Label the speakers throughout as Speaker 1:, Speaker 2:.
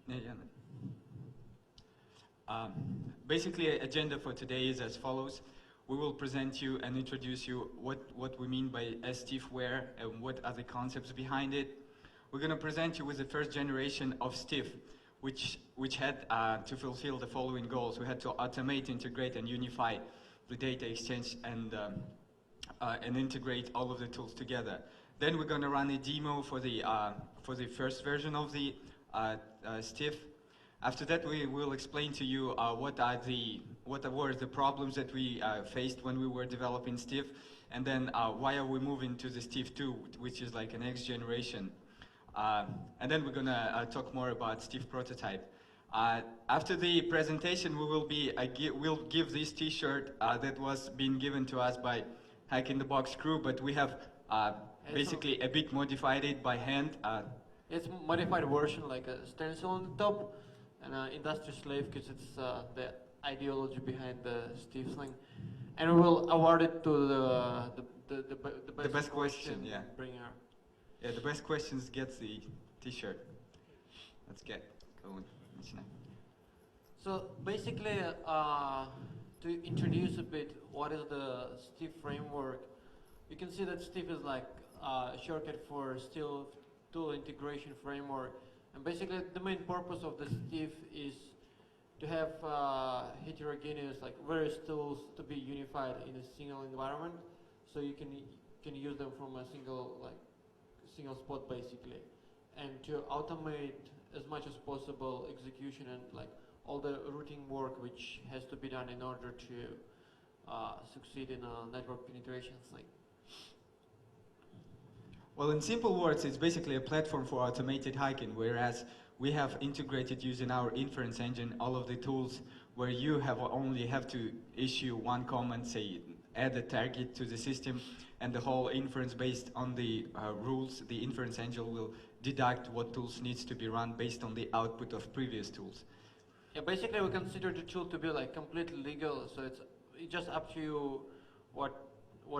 Speaker 1: Yeah, yeah. Basically, agenda for today is as follows. We will present you and introduce you what we mean by STIFware and what are the concepts behind it. We're going to present you with the first generation of STIF, which had to fulfill the following goals. We had to automate, integrate, and unify the data exchange and integrate all of the tools together. Then we're going to run a demo for the first version of the STIF. After that, we will explain to you what were the problems that we faced when we were developing STIF, and then why are we moving to the STIF 2, which is like a next generation. And then we're gonna talk more about STIF prototype. After the presentation, we'll give this T-shirt that was being given to us by Hack in the Box crew, but we have basically a bit modified it by hand.
Speaker 2: It's a modified version, like a stencil on the top, and industry slave, because it's the ideology behind the STIF thing. And we will award it to the best
Speaker 1: question, yeah.
Speaker 2: bringer.
Speaker 1: Yeah, the best questions gets the T-shirt. Let's get going.
Speaker 2: So basically, to introduce a bit what is the STIF framework, you can see that STIF is like a shortcut for Steel Tool Integration Framework. And basically, the main purpose of the STIF is to have heterogeneous, like various tools to be unified in a single environment, so you can use them from a single spot basically, and to automate as much as possible execution and like all the routing work which has to be done in order to succeed in a network penetration thing.
Speaker 1: Well, in simple words, it's basically a platform for automated hacking, whereas we have integrated using our inference engine all of the tools where you only have to issue one command, say add a target to the system, and the whole inference based on the rules, the inference engine will deduct what tools needs to be run based on the output of previous tools.
Speaker 2: Yeah, basically we consider the tool to be like completely legal, so it's just up to you what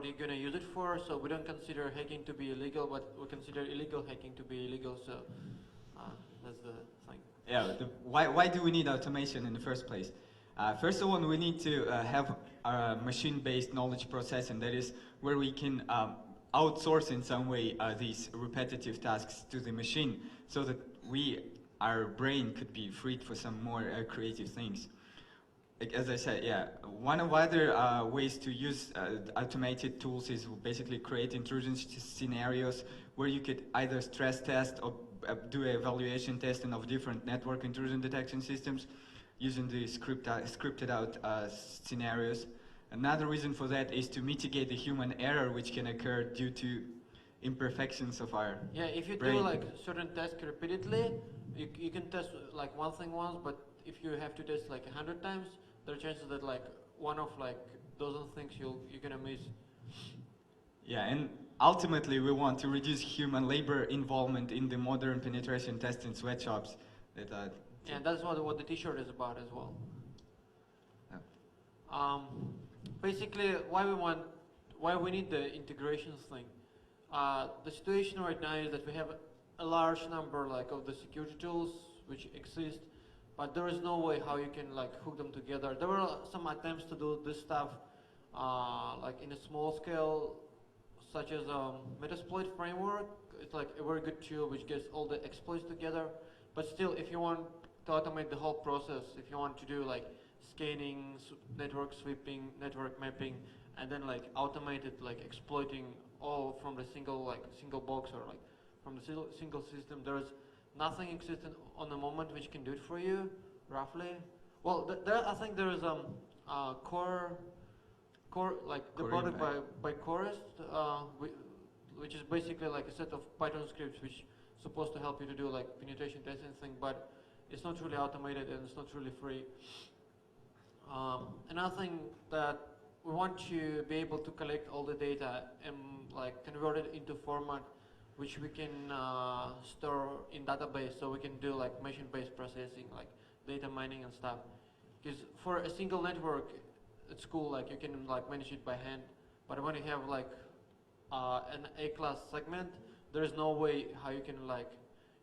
Speaker 2: you're going to use it for. So we don't consider hacking to be illegal, but we consider illegal hacking to be illegal, so that's the thing.
Speaker 1: Yeah, why do we need automation in the first place? First of all, we need to have a machine-based knowledge processing, that is where we can outsource in some way these repetitive tasks to the machine, so that our brain could be freed for some more creative things. Like, as I said, yeah, one of other ways to use automated tools is basically create intrusion scenarios where you could either stress test or do an evaluation testing of different network intrusion detection systems using the scripted out scenarios. Another reason for that is to mitigate the human error which can occur due to imperfections of our
Speaker 2: if you
Speaker 1: brain.
Speaker 2: do like certain tasks repeatedly, you can test like one thing once, but if you have to test like 100 times, there are chances that like one of like dozen things you're gonna miss.
Speaker 1: Yeah, and ultimately we want to reduce human labor involvement in the modern penetration testing sweatshops.
Speaker 2: And that's what the T-shirt is about as well.
Speaker 1: Yeah.
Speaker 2: Basically, why we need the integrations thing. The situation right now is that we have a large number like of the security tools which exist, but there is no way how you can like hook them together. There were some attempts to do this stuff like in a small scale, such as Metasploit framework. It's like a very good tool which gets all the exploits together. But still, if you want to automate the whole process, if you want to do like scanning, network sweeping, network mapping, and then like automate it, like exploiting all from the single box or like from the single system, there's nothing existent on the moment which can do it for you, roughly. Well, I think there is core like the product by Chorus, which is basically like a set of Python scripts which is supposed to help you to do like penetration testing thing, but it's not really automated and it's not really free. Another thing that we want to be able to collect all the data and like convert it into format which we can store in database, so we can do like machine-based processing, like data mining and stuff. Because for a single network, it's cool, like you can like manage it by hand. But when you have like an A-class segment, there is no way how you can like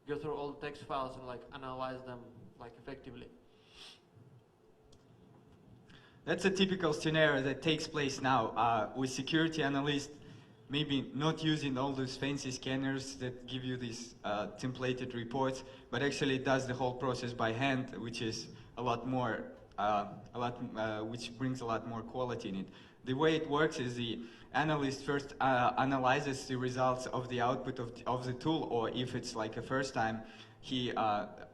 Speaker 2: go through all the text files and like analyze them like effectively.
Speaker 1: That's a typical scenario that takes place now with security analysts maybe not using all those fancy scanners that give you these templated reports, but actually does the whole process by hand, which is a lot more, which brings a lot more quality in it. The way it works is the analyst first analyzes the results of the output of the tool, or if it's like a first time, he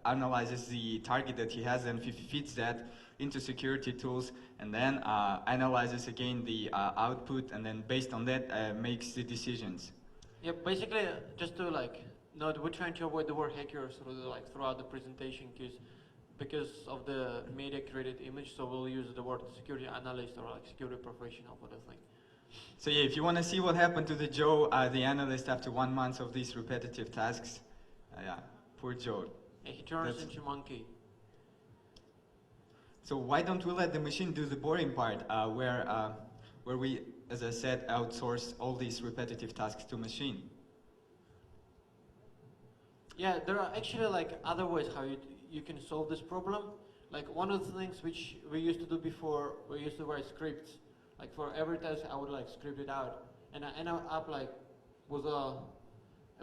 Speaker 1: analyzes the target that he has and feeds that into security tools, and then analyzes again the output, and then based on that makes the decisions.
Speaker 2: Yeah, basically, just to like note, we're trying to avoid the word hacker throughout the presentation because of the media created image, so we'll use the word security analyst or like security professional for the thing.
Speaker 1: So yeah, if you want to see what happened to the Joe, the analyst, after 1 month of these repetitive tasks, yeah, poor Joe.
Speaker 2: Yeah, he turns into monkey.
Speaker 1: So why don't we let the machine do the boring part, where we, as I said, outsource all these repetitive tasks to machine?
Speaker 2: Yeah, there are actually like other ways how you can solve this problem. Like one of the things which we used to do before, we used to write scripts. Like for every task, I would like script it out, and I ended up like with a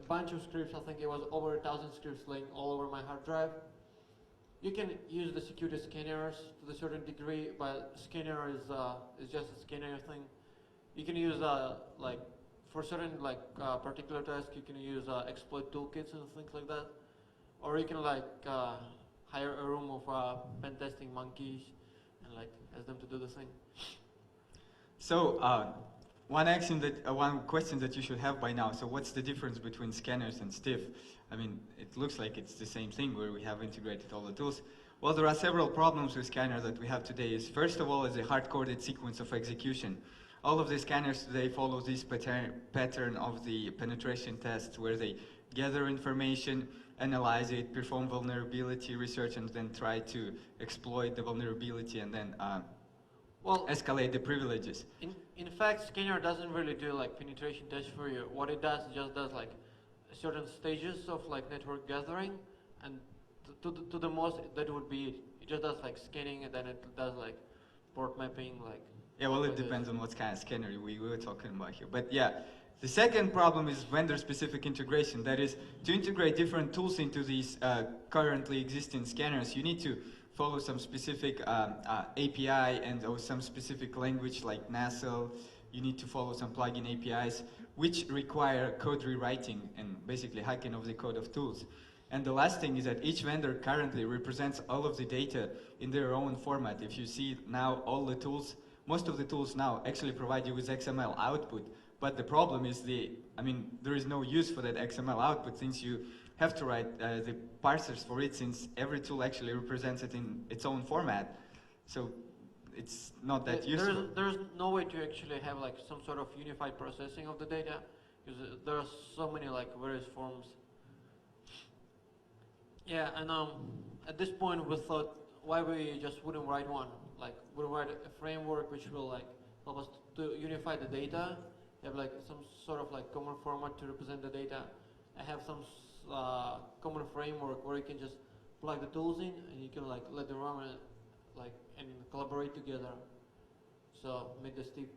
Speaker 2: bunch of scripts. I think it was over 1,000 scripts laying all over my hard drive. You can use the security scanners to a certain degree, but scanner is just a scanner thing. You can use like for certain like particular tasks, you can use exploit toolkits and things like that, or you can like hire a room of pen testing monkeys and like ask them to do the thing.
Speaker 1: So one question that you should have by now. So what's the difference between scanners and STIF? I mean, it looks like it's the same thing where we have integrated all the tools. Well, there are several problems with scanners that we have today. First of all, is a hard-coded sequence of execution. All of the scanners today follow this pattern of the penetration tests, where they gather information, analyze it, perform vulnerability research, and then try to exploit the vulnerability and then escalate the privileges.
Speaker 2: In fact, scanner doesn't really do like penetration tests for you. What it does, just does like certain stages of like network gathering, and to the most that would be it. It just does like scanning, and then it does like port mapping, like.
Speaker 1: Yeah, well, it depends on what kind of scanner we were talking about here. But yeah, the second problem is vendor-specific integration. That is, to integrate different tools into these currently existing scanners, you need to follow some specific API and or some specific language like NASL. You need to follow some plugin APIs, which require code rewriting and basically hacking of the code of tools. And the last thing is that each vendor currently represents all of the data in their own format. If you see now, all the tools, most of the tools now actually provide you with XML output. But the problem is there is no use for that XML output, since you have to write the parsers for it, since every tool actually represents it in its own format. So it's not that useful.
Speaker 2: There's no way to actually have like some sort of unified processing of the data, because there are so many like various forms. Yeah, and at this point we thought, why we just wouldn't write one? Like we'll write a framework which will like help us to unify the data, have like some sort of like common format to represent the data. I have some common framework where you can just plug the tools in and you can like let them run and collaborate together. So make the STIF.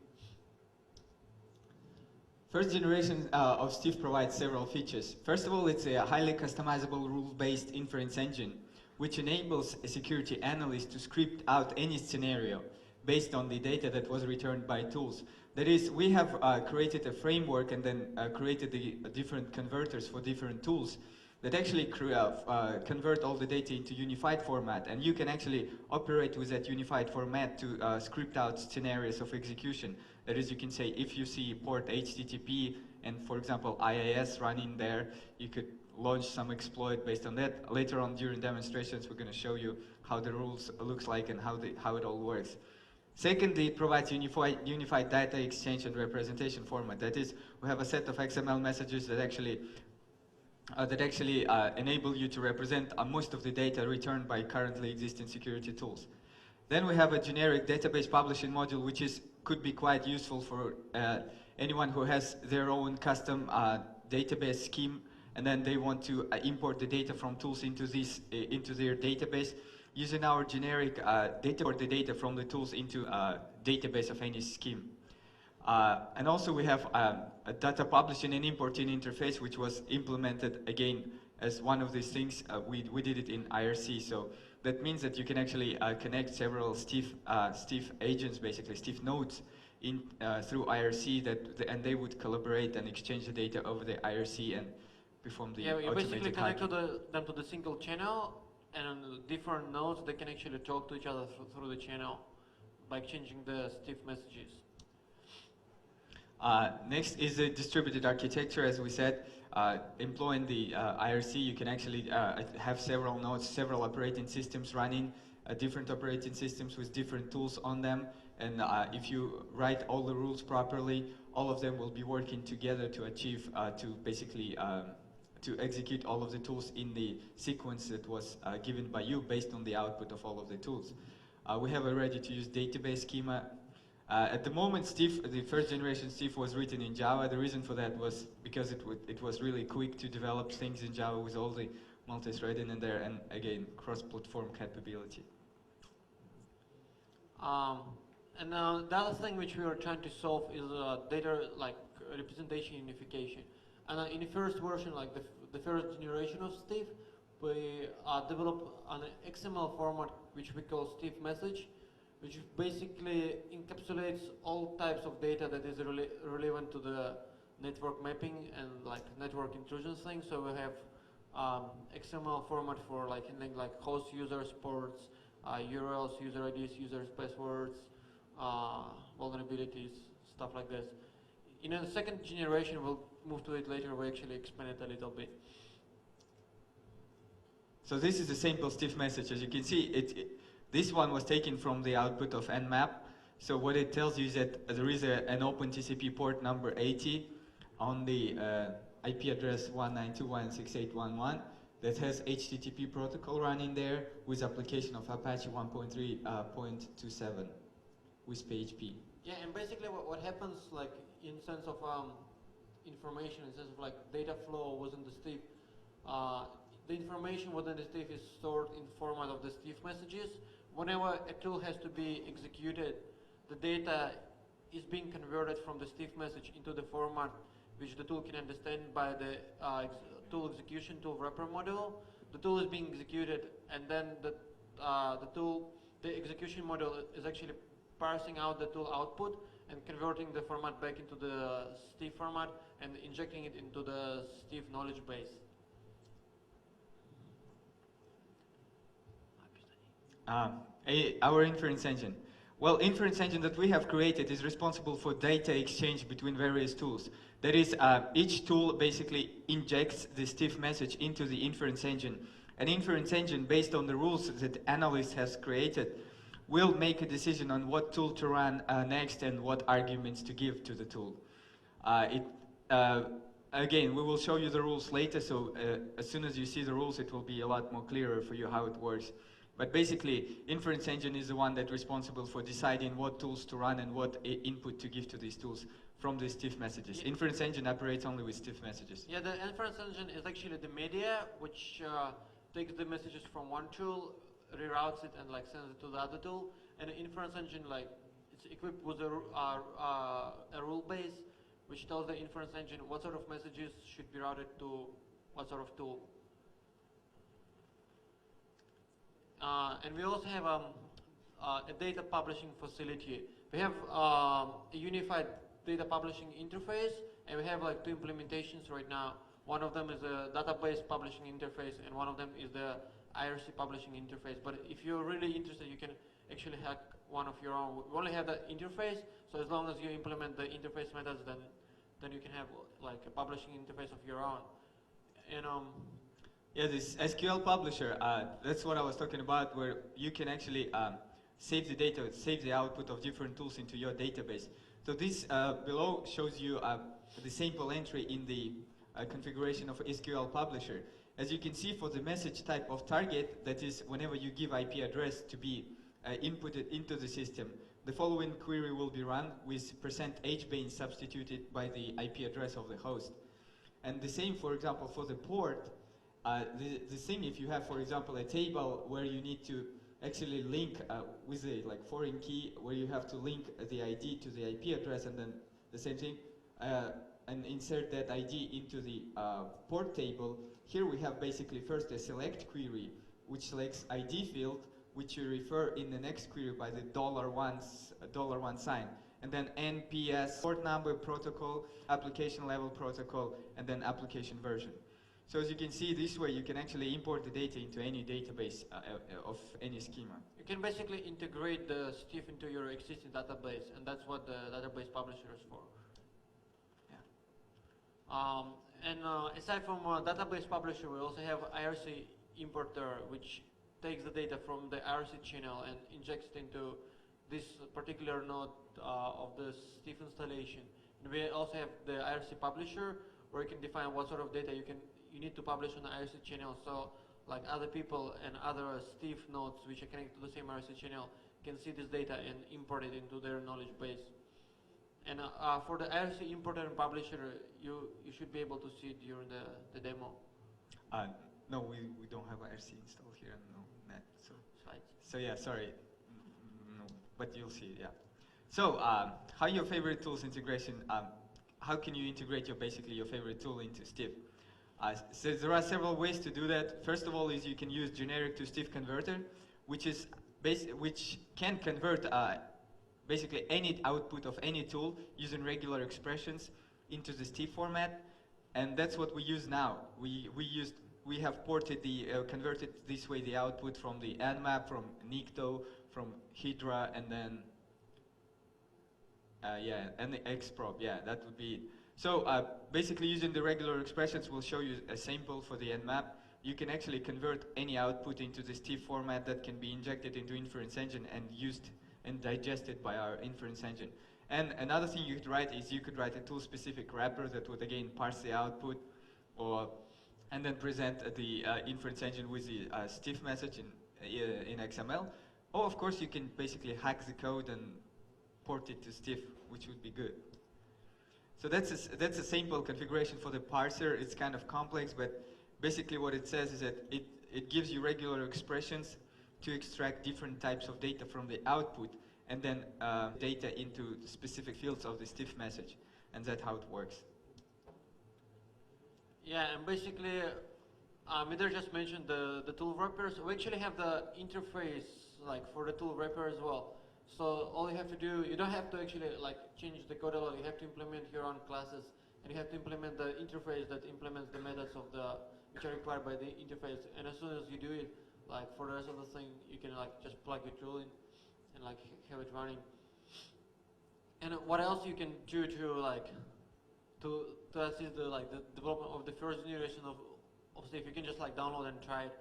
Speaker 1: First generation of STIF provides several features. First of all, it's a highly customizable rule-based inference engine, which enables a security analyst to script out any scenario based on the data that was returned by tools. That is, we have created a framework and then created the different converters for different tools that actually convert all the data into unified format, and you can actually operate with that unified format to script out scenarios of execution. That is, you can say, if you see port HTTP and, for example, IIS running there, you could launch some exploit based on that. Later on during demonstrations, we're going to show you how the rules looks like and how it all works. Secondly, it provides unified data exchange and representation format. That is, we have a set of XML messages that actually enable you to represent most of the data returned by currently existing security tools. Then we have a generic database publishing module, which could be quite useful for anyone who has their own custom database scheme and then they want to import the data from tools into this into their database. Using our generic data or the data from the tools into a database of any scheme. And also we have a data publishing and importing interface, which was implemented again as one of these things. We did it in IRC, so that means that you can actually connect several Steve agents, basically Steve nodes, in through IRC, and they would collaborate and exchange the data over the IRC and perform the
Speaker 2: you basically
Speaker 1: automated
Speaker 2: connect
Speaker 1: hacking.
Speaker 2: them to the single channel, and on the different nodes they can actually talk to each other through the channel by exchanging the Steve messages.
Speaker 1: Next is the distributed architecture. As we said, employing the IRC, you can actually have several nodes, several operating systems running, different operating systems with different tools on them. And if you write all the rules properly, all of them will be working together to achieve, to basically to execute all of the tools in the sequence that was given by you based on the output of all of the tools. We have a ready-to-use database schema. At the moment, the first generation Steve was written in Java. The reason for that was because it was really quick to develop things in Java with all the multi-threading in there, and again, cross-platform capability.
Speaker 2: And the other thing which we are trying to solve is data representation unification. And in the first version, like the first generation of Steve, we developed an XML format which we call Steve message, which basically encapsulates all types of data that is relevant to the network mapping and like network intrusion thing. So we have XML format for like handling like host users, ports, URLs, user IDs, users, passwords, vulnerabilities, stuff like this. In the second generation, we'll move to it later. We actually expand it a little bit.
Speaker 1: So this is a simple Steve message. As you can see, this one was taken from the output of Nmap. So what it tells you is that there is an open TCP port number 80 on the IP address 192.168.1.1 that has HTTP protocol running there with application of Apache 1.3.27 with PHP.
Speaker 2: Yeah, and basically what happens like in sense of information, in sense of like data flow within the Steve, the information within the Steve is stored in format of the Steve messages. Whenever a tool has to be executed, the data is being converted from the Steve message into the format which the tool can understand by the tool execution tool wrapper module. The tool is being executed, and then the execution module is actually parsing out the tool output and converting the format back into the Steve format and injecting it into the Steve knowledge base.
Speaker 1: Our inference engine. Well, inference engine that we have created is responsible for data exchange between various tools. That is, each tool basically injects the Steve message into the inference engine. An inference engine, based on the rules that analyst has created, will make a decision on what tool to run next and what arguments to give to the tool. Again, we will show you the rules later, so as soon as you see the rules, it will be a lot more clearer for you how it works. But basically, inference engine is the one that's responsible for deciding what tools to run and what input to give to these tools from the Steve messages. Yeah. Inference engine operates only with Steve messages.
Speaker 2: Yeah, the inference engine is actually the media which takes the messages from one tool, reroutes it, and like sends it to the other tool. And the inference engine, like, it's equipped with a rule base which tells the inference engine what sort of messages should be routed to what sort of tool. And we also have a data publishing facility. We have a unified data publishing interface, and we have like two implementations right now. One of them is a database publishing interface, and one of them is the IRC publishing interface. But if you're really interested, you can actually hack one of your own. We only have the interface, so as long as you implement the interface methods, then you can have like a publishing interface of your own. And
Speaker 1: yeah, this SQL publisher, that's what I was talking about, where you can actually save the data, save the output of different tools into your database. So this below shows you the sample entry in the configuration of SQL publisher. As you can see, for the message type of target, that is whenever you give IP address to be inputted into the system, the following query will be run with %h being substituted by the IP address of the host. And the same, for example, for the port, the thing, if you have, for example, a table where you need to actually link with a foreign key, where you have to link the ID to the IP address, and then the same thing, and insert that ID into the port table. Here we have basically first a select query, which selects ID field, which you refer in the next query by the $1 sign. And then NPS, port number, protocol, application level protocol, and then application version. So as you can see, this way you can actually import the data into any database of any schema.
Speaker 2: You can basically integrate the Stiff into your existing database, and that's what the database publisher is for.
Speaker 1: Yeah.
Speaker 2: Aside from database publisher, we also have IRC importer, which takes the data from the IRC channel and injects it into this particular node of the Stiff installation. And we also have the IRC publisher, where you can define what sort of data you need to publish on the IRC channel. So, like other people and other Stiff nodes which are connected to the same IRC channel can see this data and import it into their knowledge base. And for the IRC importer and publisher, you should be able to see it during the demo.
Speaker 1: No, we don't have IRC installed here, no net.
Speaker 2: Slides.
Speaker 1: So yeah, sorry, no, but you'll see it, yeah. So how your favorite tools integration? How can you integrate basically your favorite tool into Stiff? So there are several ways to do that. First of all, is you can use generic to Stiff converter, which can convert basically any output of any tool using regular expressions into the Stiff format, and that's what we use now. We have ported converted this way the output from the Nmap, from Nikto, from Hydra, and then and the Xprob. Yeah, that would be it. So basically, using the regular expressions, we'll show you a sample for the Nmap. You can actually convert any output into the Stiff format that can be injected into inference engine and used and digested by our inference engine. And another thing you could write is you could write a tool-specific wrapper that would again parse the output, and then present the inference engine with the Stiff message in XML. Or of course, you can basically hack the code and port it to Stiff, which would be good. So that's a simple configuration for the parser. It's kind of complex, but basically what it says is that it gives you regular expressions to extract different types of data from the output, and then data into specific fields of the Stiff message. And that's how it works.
Speaker 2: Yeah, and basically, Midar just mentioned the tool wrappers. We actually have the interface for the tool wrapper as well. So all you have to do, you don't have to actually change the code a lot. You have to implement your own classes, and you have to implement the interface that implements the methods which are required by the interface. And as soon as you do it, for the rest of the thing, you can just plug your tool in and have it running. And what else you can do to assist the development of the first generation of Stiff? You can just download and try it,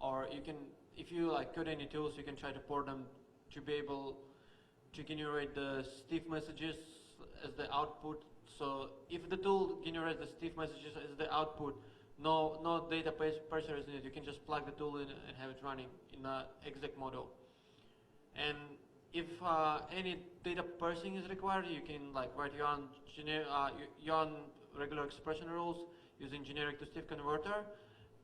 Speaker 2: or you can, if you code any tools, you can try to port them to be able to generate the Stiff messages as the output. So if the tool generates the Stiff messages as the output, no data parser is needed. You can just plug the tool in and have it running in the exec model. And if any data parsing is required, you can write your own regular expression rules using generic to Stiff converter.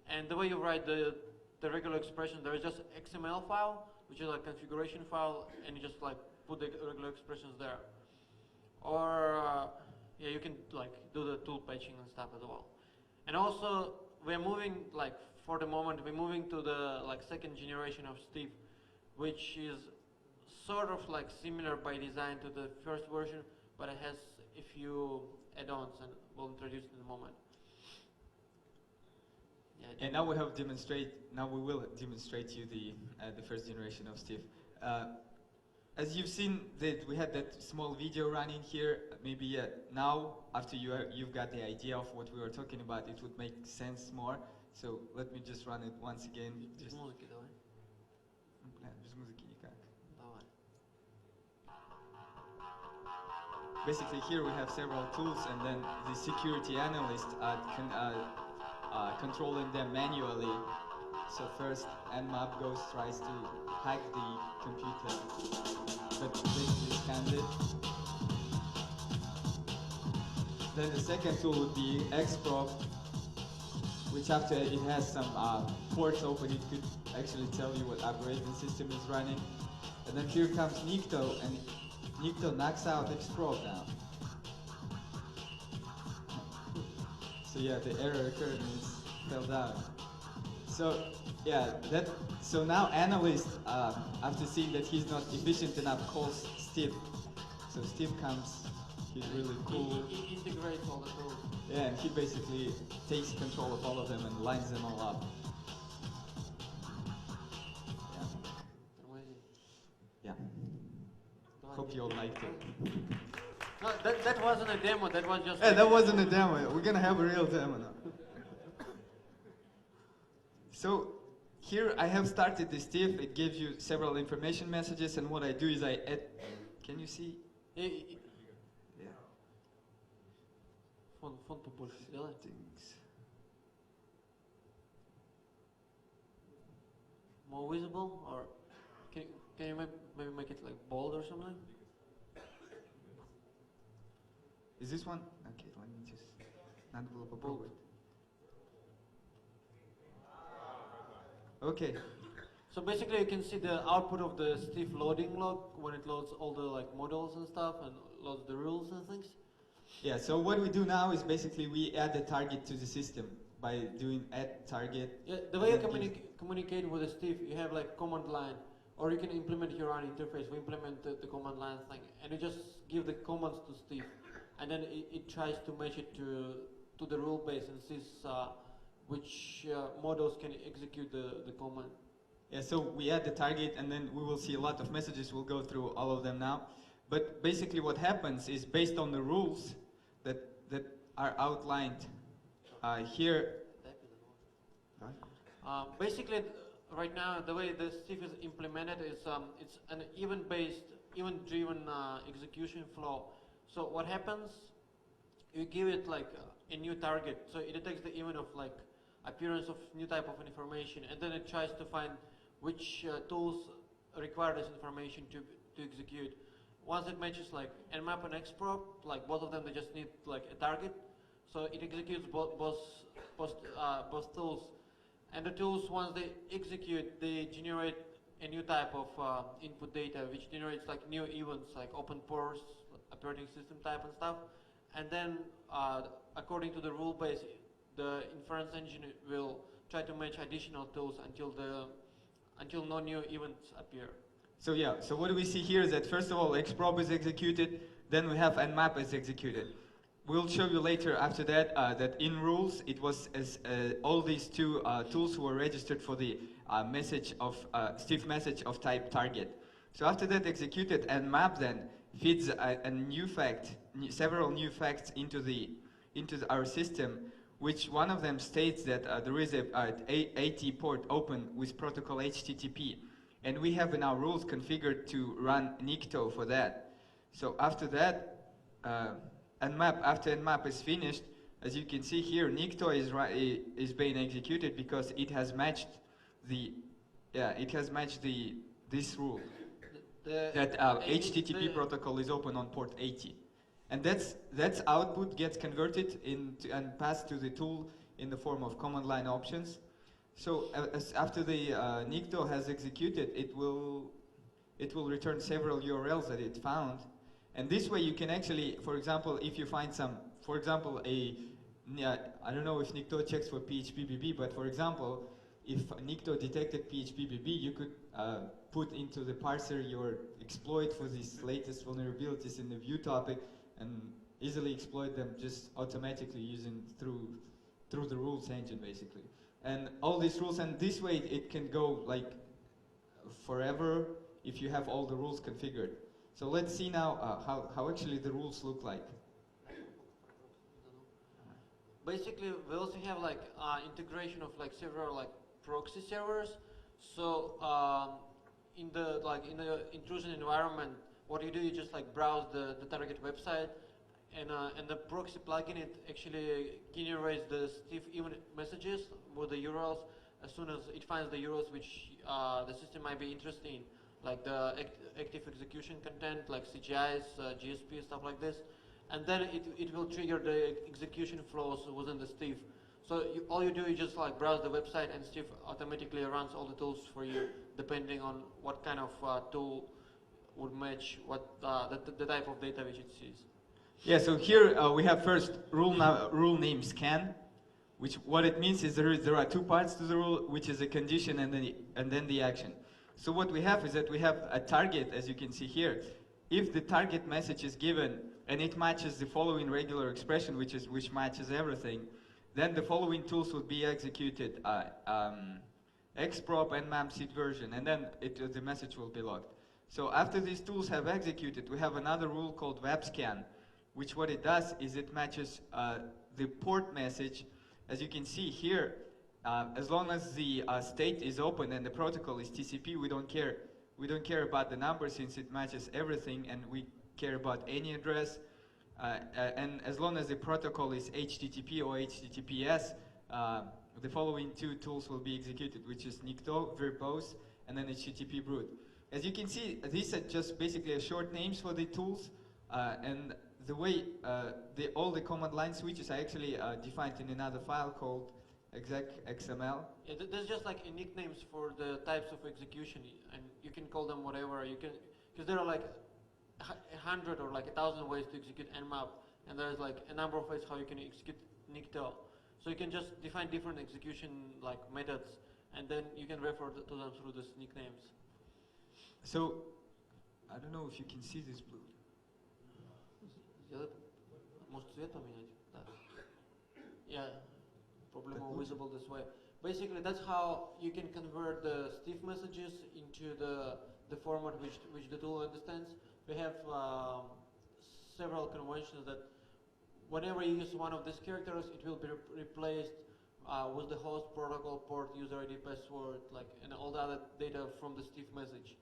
Speaker 2: And the way you write the regular expression, there is just XML file, which is a configuration file, and you just put the regular expressions there. Or yeah, you can do the tool patching and stuff as well. And also, we're moving for the moment, we're moving to the second generation of Stiff, which is sort of similar by design to the first version, but it has a few add-ons, and we'll introduce it in a moment. Yeah,
Speaker 1: and now we will demonstrate you the first generation of Stiff. As you've seen, that we had that small video running here. Maybe now, after you've got the idea of what we were talking about, it would make sense more. So let me just run it once again. Just basically, here we have several tools, and then the security analyst controlling them manually. So first, Nmap tries to hack the computer, but basically scanned it. Then the second tool would be xprobe, which after it has some ports open, it could actually tell you what operating system is running. And then here comes Nikto, and Nikto knocks out xprobe now. So yeah, the error occurred and it fell down. So yeah, so now analyst, after seeing that he's not efficient enough, calls Steve. So Steve comes, he's really cool.
Speaker 2: He integrates all the tools.
Speaker 1: Yeah, and he basically takes control of all of them and lines them all up.
Speaker 2: Amazing.
Speaker 1: Yeah. Hope you all liked it.
Speaker 2: No, that wasn't a demo, that was just...
Speaker 1: Hey, that wasn't a demo. We're gonna have a real demo now. So here I have started this diff. It gives you several information messages, and what I do is I add. Can you see?
Speaker 2: Yeah. Фон побольше сделай. More visible, or can you maybe make it like bold or something?
Speaker 1: Is this one? Okay, let me just. Надо было попробовать. Okay.
Speaker 2: So basically you can see the output of the Steve loading log when it loads all the like models and stuff and loads the rules and things.
Speaker 1: Yeah, so what we do now is basically we add a target to the system by doing add target.
Speaker 2: Yeah, the way you communicate with the Steve, you have like command line, or you can implement your own interface. We implement the command line thing, and you just give the commands to Steve, and then it tries to match it to the rule base and sees which models can execute the command.
Speaker 1: Yeah, so we add the target, and then we will see a lot of messages. We'll go through all of them now. But basically what happens is based on the rules that are outlined here.
Speaker 2: Basically, right now, the way the Steve is implemented is it's an event-driven execution flow. So what happens, you give it like a new target. So it detects the event of like appearance of new type of information, and then it tries to find which tools require this information to execute. Once it matches like nmap and xprobe, like both of them, they just need like a target. So it executes both tools. And the tools, once they execute, they generate a new type of input data, which generates like new events, like open pores, operating system type and stuff. And then, according to the rule base, the inference engine will try to match additional tools until no new events appear.
Speaker 1: So yeah, so what do we see here is that first of all, xprobe is executed, then we have nmap is executed. We'll show you later after that that in rules, it was as all these two tools were registered for the message of Steve message of type target. So after that executed, nmap then feeds a new fact, several new facts into our system, which one of them states that there is a AT port open with protocol HTTP. And we have in our rules configured to run Nikto for that. So after that, after nmap is finished, as you can see here, Nikto is being executed because it has matched this rule that HTTP protocol is open on port 80, and that's output gets converted into and passed to the tool in the form of command line options. So after the Nikto has executed, it will return several URLs that it found, and this way you can actually, for example, if you find some, for example, I don't know if Nikto checks for PHPBB, but for example, if Nikto detected PHPBB, you could put into the parser your exploit for these latest vulnerabilities in the view topic and easily exploit them just automatically using through the rules engine basically. And all these rules, and this way it can go like forever if you have all the rules configured. So let's see now how actually the rules look like.
Speaker 2: Basically, we also have like integration of like several like proxy servers. So in the intrusion environment, what you do, you just like browse the target website, and the proxy plugin, it actually generates the Steve event messages with the URLs as soon as it finds the URLs which the system might be interested in, like the active execution content, like CGIs, GSP, stuff like this. and then it will trigger the execution flows within the Steve. So all you do is just like browse the website, and Steve automatically runs all the tools for you, depending on what kind of tool would match what the type of data which it sees.
Speaker 1: Yeah, so here we have first rule name scan, which what it means is there are two parts to the rule, which is a condition and then the action. So what we have is that we have a target, as you can see here. If the target message is given and it matches the following regular expression, which matches everything, then the following tools would be executed: xprop, nmap, seed version, and then the message will be logged. So after these tools have executed, we have another rule called webscan, which what it does is it matches the port message. As you can see here, as long as the state is open and the protocol is TCP, we don't care. We don't care about the number since it matches everything, and we care about any address. And as long as the protocol is HTTP or HTTPS, the following two tools will be executed, which is nikto, verbose, and then HTTP brute. As you can see, these are just basically short names for the tools, and the way all the command line switches are actually defined in another file called exec.xml.
Speaker 2: Yeah, there's just like nicknames for the types of execution, and you can call them whatever you can, because there are like 100 or like 1,000 ways to execute nmap, and there's like a number of ways how you can execute nikto. So you can just define different execution like methods, and then you can refer to them through these nicknames.
Speaker 1: So I don't know if you can see this blue.
Speaker 2: Может цвет поменять? Да. Yeah, probably more visible this way. Basically, that's how you can convert the Steve messages into the format which the tool understands. We have several conventions that whenever you use one of these characters, it will be replaced with the host protocol port, user ID, password, and all the other data from the Steve message.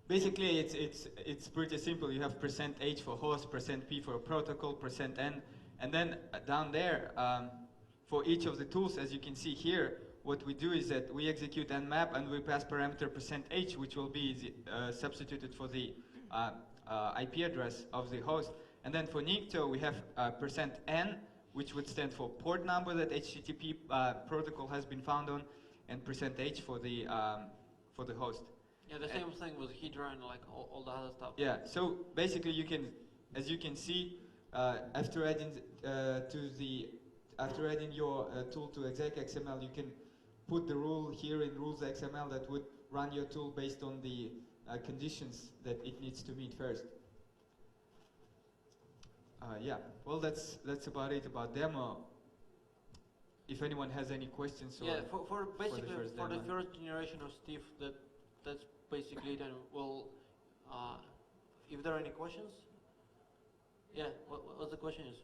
Speaker 1: Basically, it's pretty simple. You have %h for host, %p for protocol, %n, and then down there, for each of the tools, as you can see here, what we do is that we execute nmap and we pass parameter %h, which will be substituted for the IP address of the host. And then for nikto, we have %n, which would stand for port number that HTTP protocol has been found on, and %h for the host.
Speaker 2: Yeah, the same thing with Hydra and like all the other stuff.
Speaker 1: Yeah, so basically you can, as you can see, after adding your tool to exec.xml, you can put the rule here in rules.xml that would run your tool based on the conditions that it needs to meet first. Yeah, well that's about it about demo. If anyone has any questions,
Speaker 2: yeah, for basically for the
Speaker 1: demo.
Speaker 2: first generation of Steve, that's basically it. And we'll, if there are any questions, yeah, what the question is?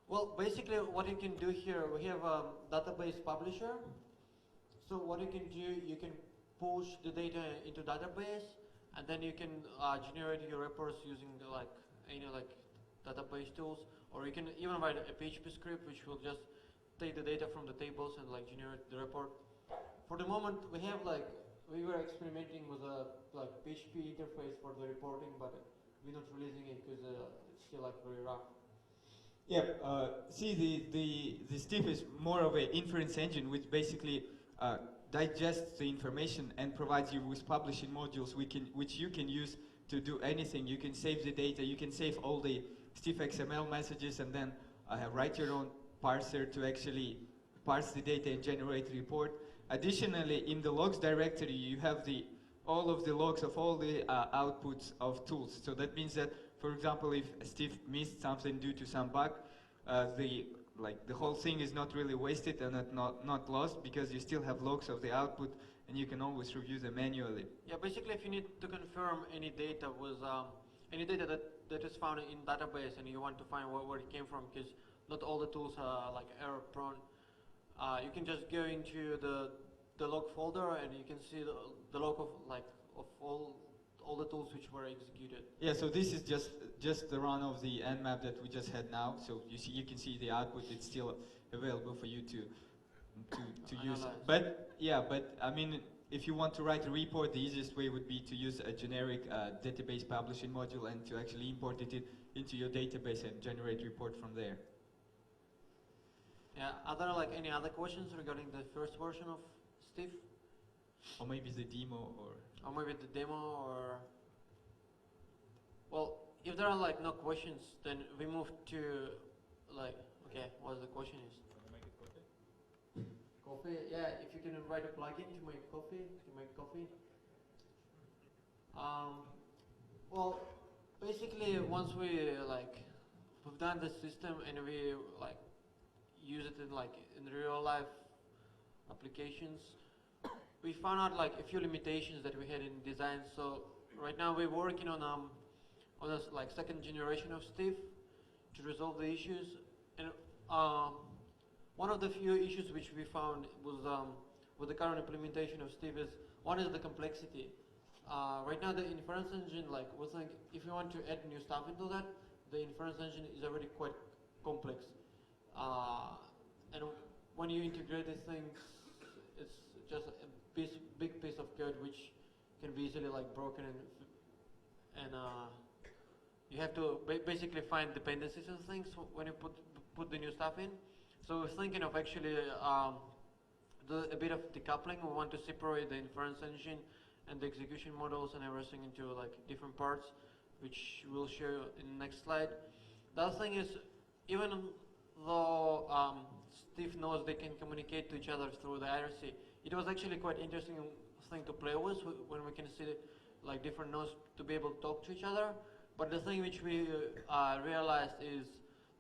Speaker 2: Well, basically what you can do here, we have a database publisher. So what you can do, you can push the data into database, and then you can generate your reports using any database tools, or you can even write a PHP script which will just take the data from the tables and generate the report. For the moment, we have we were experimenting with a PHP interface for the reporting, but we're not releasing it because it's still very rough.
Speaker 1: Yeah, see the Steve is more of an inference engine which basically digests the information and provides you with publishing modules which you can use to do anything. You can save the data, you can save all the Steve XML messages, and then write your own parser to actually parse the data and generate a report. Additionally, in the logs directory, you have all of the logs of all the outputs of tools. So that means that, for example, if Steve missed something due to some bug, the whole thing is not really wasted and not lost, because you still have logs of the output and you can always review them manually.
Speaker 2: Yeah, basically if you need to confirm any data with any data that is found in database and you want to find where it came from, because not all the tools are error prone, you can just go into the log folder and you can see the log of all the tools which were executed.
Speaker 1: Yeah, so this is just the run of the nmap that we just had now. So you can see the output. It's still available for you to use. But I mean, if you want to write a report, the easiest way would be to use a generic database publishing module and to actually import it into your database and generate report from there.
Speaker 2: Yeah, are there like any other questions regarding the first version of Steve?
Speaker 1: Or maybe the demo,
Speaker 2: Or maybe the demo, or... Well, if there are like no questions, then we move to like, okay, what the question is? Coffee, yeah, if you can write a plugin to make coffee, well, basically once we've done the system and we like use it in real life applications, we found out like a few limitations that we had in design. So right now we're working on a like second generation of Steve to resolve the issues. And one of the few issues which we found was with the current implementation of Steve is, one is the complexity. Right now the inference engine, like we think if you want to add new stuff into that, the inference engine is already quite complex. And when you integrate these things, it's just a big piece of code which can be easily like broken, and you have to basically find dependencies and things when you put the new stuff in. So we're thinking of actually do a bit of decoupling. We want to separate the inference engine and the execution models and everything into like different parts, which we'll show you in the next slide. The other thing is, even though Steve knows they can communicate to each other through the IRC, it was actually quite interesting thing to play with when we can see like different nodes to be able to talk to each other. But the thing which we realized is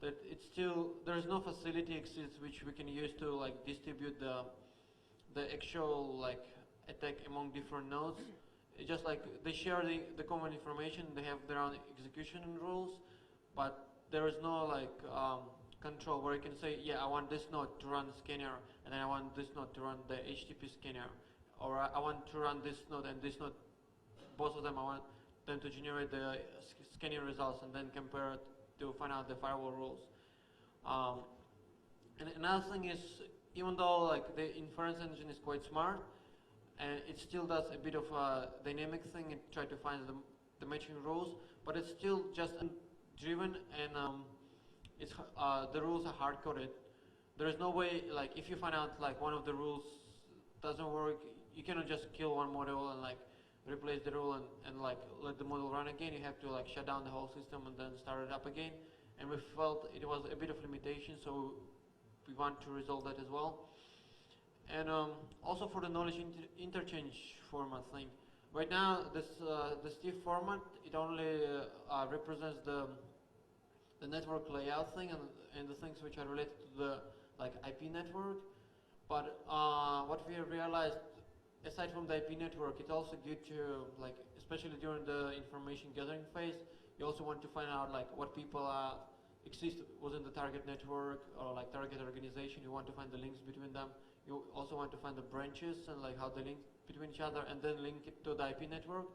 Speaker 2: that it's still, there's no facility exists which we can use to like distribute the actual like attack among different nodes. It's just like they share the common information, they have their own execution rules, but there is no like control where you can say, yeah, I want this node to run the scanner, and then I want this node to run the HTTP scanner, or I want to run this node and this node, both of them I want them to generate the scanning results and then compare it to find out the firewall rules. And another thing is, even though like the inference engine is quite smart, and it still does a bit of a dynamic thing and try to find the matching rules, but it's still just driven, and it's the rules are hard coded. There is no way, like if you find out like one of the rules doesn't work, you cannot just kill one model and like replace the rule and like let the model run again. You have to like shut down the whole system and then start it up again. And we felt it was a bit of limitation, so we want to resolve that as well. And also for the knowledge interchange format thing. Right now, this the Steve format, it only represents the network layout thing and the things which are related to the like IP network. But what we have realized, aside from the IP network, it's also good to like, especially during the information gathering phase, you also want to find out like what people exist within the target network or like target organization. You want to find the links between them. You also want to find the branches and like how they link between each other, and then link it to the IP network.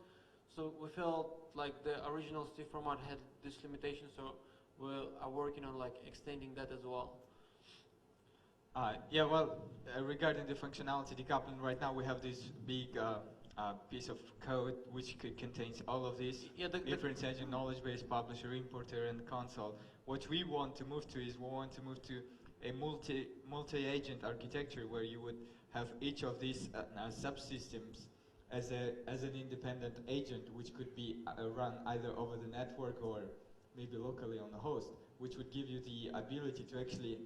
Speaker 2: So we felt like the original Steve format had this limitation, so we are working on like extending that as well.
Speaker 1: Yeah, well, regarding the functionality decoupling, right now we have this big piece of code which contains all of this. Yeah, inference engine, knowledge base, publisher, importer, and console. What we want to move to is we want to move to a multi-agent architecture where you would have each of these subsystems as an independent agent, which could be run either over the network or maybe locally on the host, which would give you the ability to actually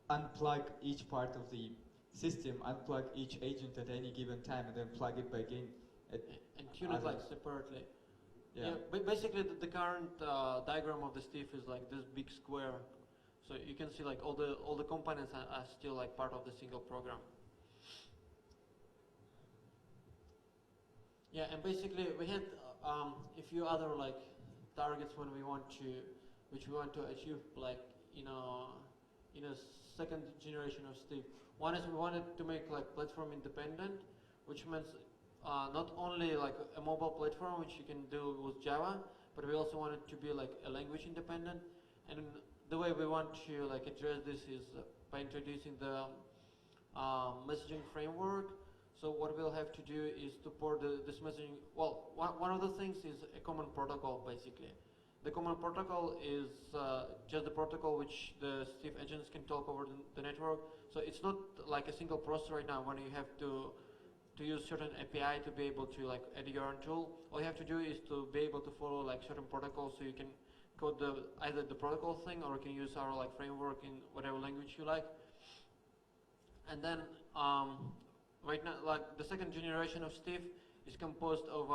Speaker 1: unplug each part of the system, unplug each agent at any given time, and then plug it back in.
Speaker 2: And tune it like separately.
Speaker 1: Yeah.
Speaker 2: But basically the current diagram of the Steve is like this big square. So you can see like all the components are still like part of the single program. Yeah, and basically we had a few other like targets which we want to achieve, like in a second generation of Steve. One is we wanted to make like platform independent, which means not only like a mobile platform which you can do with Java, but we also want it to be like a language independent. And the way we want to like address this is by introducing the messaging framework. So what we'll have to do is to port this messaging. Well, one of the things is a common protocol, basically. The common protocol is just the protocol which the Steve agents can talk over the network. So it's not like a single process right now when you have to use certain API to be able to like add your own tool. All you have to do is to be able to follow like certain protocols, so you can code either the protocol thing, or you can use our like framework in whatever language you like. And then right now, like the second generation of Steve is composed of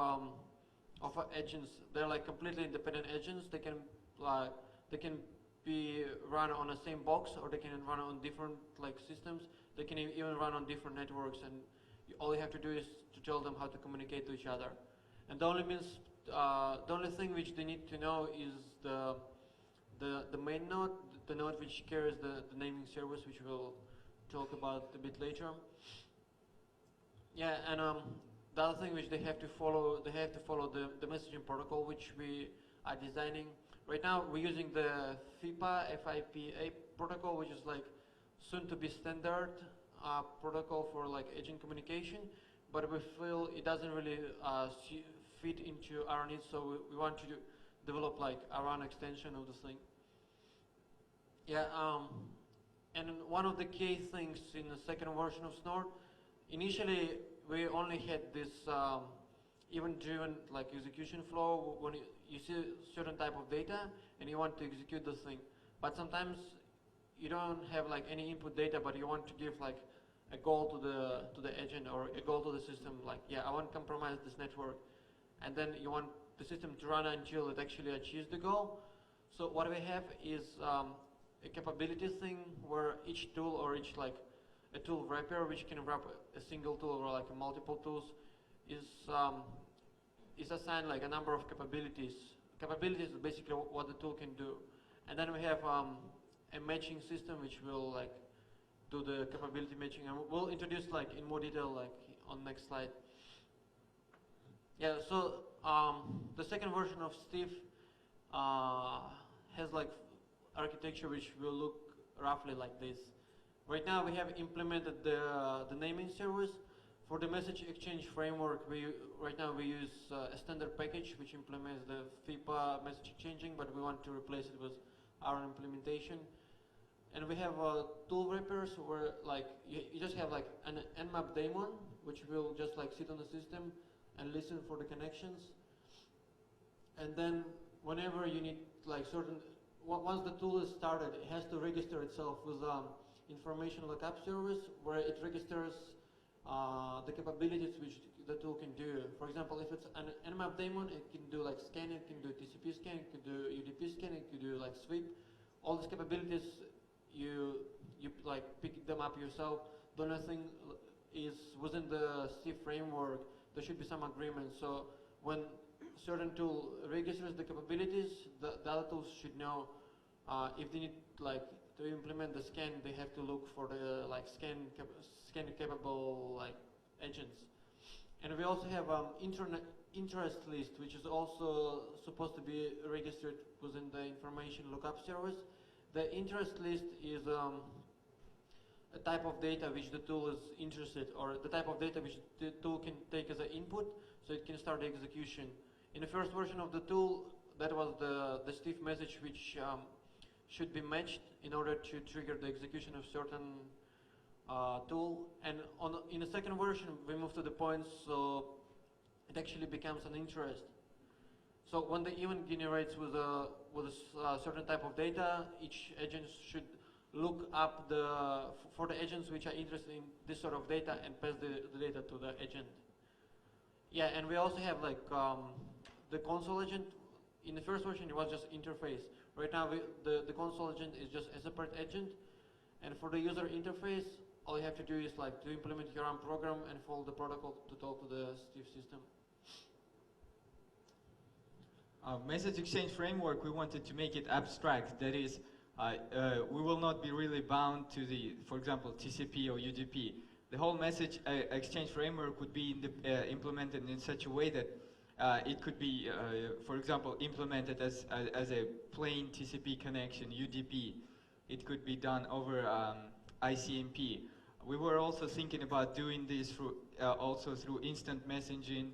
Speaker 2: agents. They're like completely independent agents. They can be run on the same box, or they can run on different like systems. They can even run on different networks, and all you have to do is to tell them how to communicate to each other. And the only thing which they need to know is the main node, the node which carries the naming service, which we'll talk about a bit later. Yeah, and the other thing which they have to follow the messaging protocol which we are designing. Right now we're using the FIPA protocol, which is like soon to be standard protocol for like agent communication, but we feel it doesn't really fit into our needs, so we want to develop like our own extension of the thing. Yeah, and one of the key things in the second version of Snort, initially we only had this event-driven like execution flow when you see a certain type of data and you want to execute the thing. But sometimes you don't have like any input data, but you want to give like a goal to the agent or a goal to the system. Like, yeah, I want to compromise this network, and then you want the system to run until it actually achieves the goal. So what we have is a capability thing where each tool or each like a tool wrapper which can wrap a single tool or like a multiple tools is assigned like a number of capabilities. Capabilities is basically what the tool can do, and then we have a matching system which will like do the capability matching, and we'll introduce like in more detail like on next slide. Yeah, so the second version of Steve has like architecture which will look roughly like this. Right now we have implemented the naming service. For the message exchange framework, right now we use a standard package which implements the FIPA message exchanging, but we want to replace it with our implementation. And we have tool wrappers where like you just have like an nmap daemon which will just like sit on the system and listen for the connections. And then whenever you need like once the tool is started, it has to register itself with information lookup service where it registers the capabilities which the tool can do. For example, if it's an nmap daemon, it can do like scan, it can do TCP scan, it can do UDP scan, it can do like sweep. All these capabilities you like pick them up yourself. The only thing is within the Steve framework there should be some agreement. So when certain tool registers the capabilities, the other tools should know if they need like to implement the scan, they have to look for the like scan capable like agents. And we also have interest list, which is also supposed to be registered within the information lookup service. The interest list is a type of data which the tool is interested, or the type of data which the tool can take as an input, so it can start the execution. In the first version of the tool, that was the Steve message which should be matched in order to trigger the execution of certain tool. And in the second version, we moved to the point so it actually becomes an interest. So when the event generates with a certain type of data, each agent should look up for the agents which are interested in this sort of data and pass the data to the agent. Yeah, and we also have like the console agent. In the first version, it was just interface. Right now, the console agent is just a separate agent. And for the user interface, all you have to do is like to implement your own program and follow the protocol to talk to the Steve system.
Speaker 1: Message exchange framework, we wanted to make it abstract. That is, we will not be really bound to the, for example, TCP or UDP. The whole message exchange framework would be implemented in such a way that it could be, for example, implemented as a plain TCP connection, UDP. It could be done over ICMP. We were also thinking about doing this through also through instant messaging.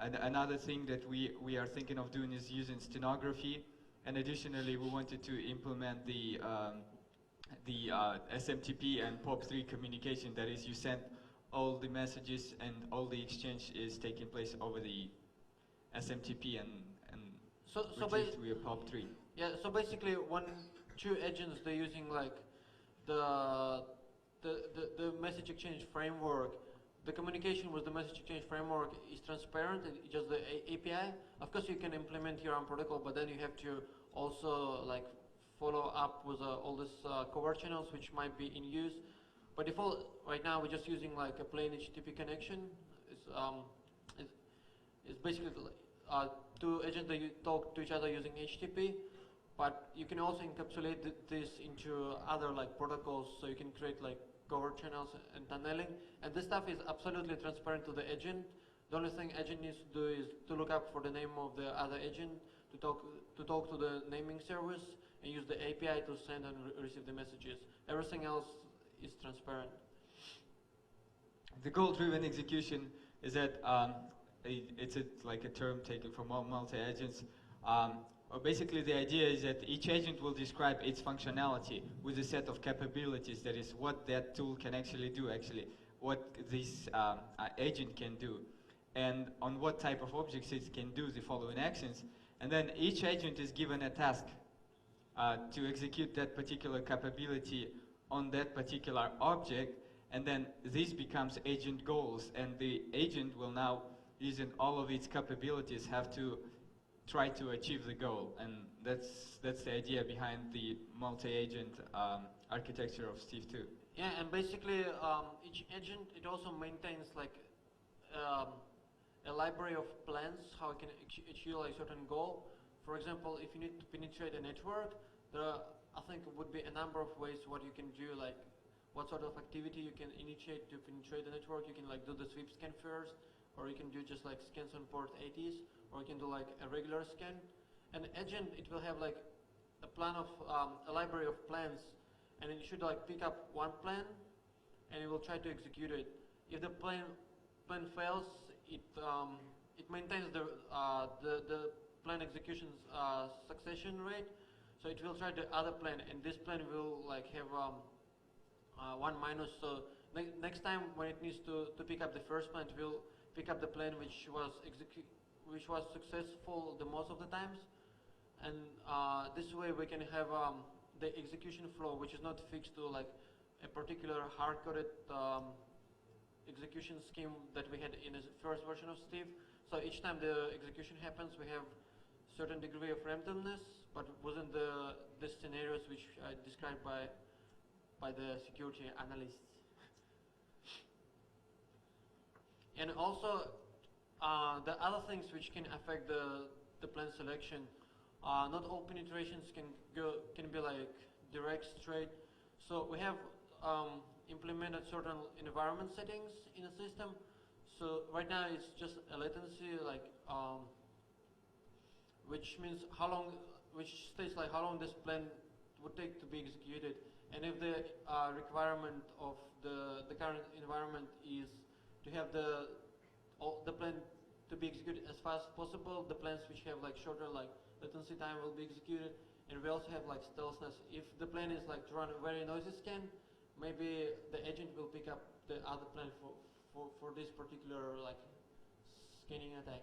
Speaker 1: And another thing that we are thinking of doing is using stenography. And additionally, we wanted to implement the SMTP and POP3 communication. That is, you send all the messages and all the exchange is taking place over the SMTP and retrieved via POP3.
Speaker 2: Yeah, so basically when two agents, they're using like the message exchange framework, the communication with the message exchange framework is transparent, it's just the API. Of course you can implement your own protocol, but then you have to also like follow up with all these covert channels which might be in use. By default, right now we're just using like a plain HTTP connection. It's basically two agents that you talk to each other using HTTP, but you can also encapsulate this into other like protocols, so you can create like covert channels and tunneling. And this stuff is absolutely transparent to the agent. The only thing agent needs to do is to look up for the name of the other agent, to talk to the naming service, and use the API to send and receive the messages. Everything else is transparent.
Speaker 1: The goal-driven execution is that it's like a term taken from multi-agents. Basically, the idea is that each agent will describe its functionality with a set of capabilities. That is, what that tool can actually do, what this agent can do, and on what type of objects it can do the following actions. And then each agent is given a task to execute that particular capability on that particular object, and then this becomes agent goals, and the agent will now, using all of its capabilities, have to try to achieve the goal. And that's the idea behind the multi-agent architecture of Steve 2.
Speaker 2: Yeah, and basically each agent, it also maintains like a library of plans how it can achieve a certain goal. For example, if you need to penetrate a network, there are, I think it would be a number of ways what you can do, like what sort of activity you can initiate to penetrate the network. You can like do the sweep scan first, or you can do just like scans on port 80s, or you can do like a regular scan. And agent, it will have like a plan of a library of plans, and it should like pick up one plan, and it will try to execute it. If the plan fails, it maintains the plan execution succession rate. So it will try the other plan, and this plan will like have 1 minus. So next time when it needs to pick up the first plan, it will pick up the plan which was successful the most of the times. And this way we can have the execution flow, which is not fixed to like a particular hard-coded execution scheme that we had in the first version of Steve. So each time the execution happens, we have certain degree of randomness, but within the scenarios which are described by the security analysts. And also, the other things which can affect the plan selection, not all penetrations can be like direct, straight. So we have implemented certain environment settings in the system. So right now it's just a latency, like which means which states like how long this plan would take to be executed. And if the requirement of the current environment is to have the plan to be executed as fast as possible, the plans which have like shorter like latency time will be executed. And we also have like stealthness. If the plan is like to run a very noisy scan, maybe the agent will pick up the other plan for this particular like scanning attack.